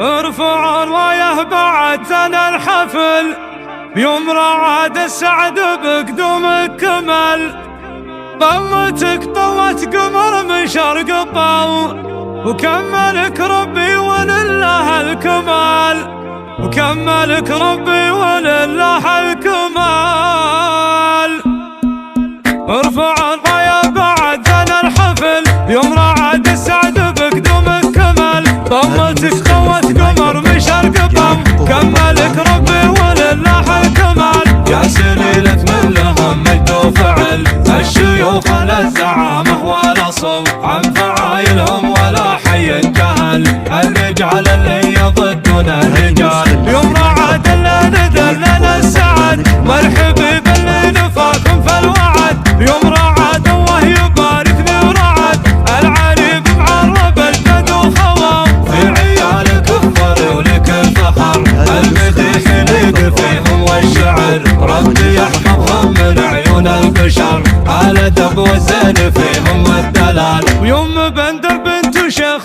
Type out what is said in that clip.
ارفع الرايه بعد ثنى الحفل، يوم رعد السعد بقدومك كمل. ضمتك طوت قمر من شرق الضو، وكملك ربي ولله الكمال، وكملك ربي ولله الكمال. ارفع الرايه بعد ثنى الحفل، يوم رعد السعد بقدومك كمل. ضمتك طوت قمر من شرق الضو، كملك ربي ولله الكمال. يا سليلة من لهم مجد وفعل، الشيوخ لا الزعامة ولا صوت عن فعايلهم ولا حي جهل. الرجال اللي يضدون الرجال، يوم رعد اللي نذل لنا السعد، والحبيب اللي نفاكم في الوعد. يوم رعد الله يبارك لي ورعد، العريب معرب الجد وخوام. في عيالك الفر ولك الفخر، المديح يليق فيهم والشعر. ربي يحفظهم من عيون البشر، الادب والزين فيهم والدلال. ويوم بندر بنت شيخ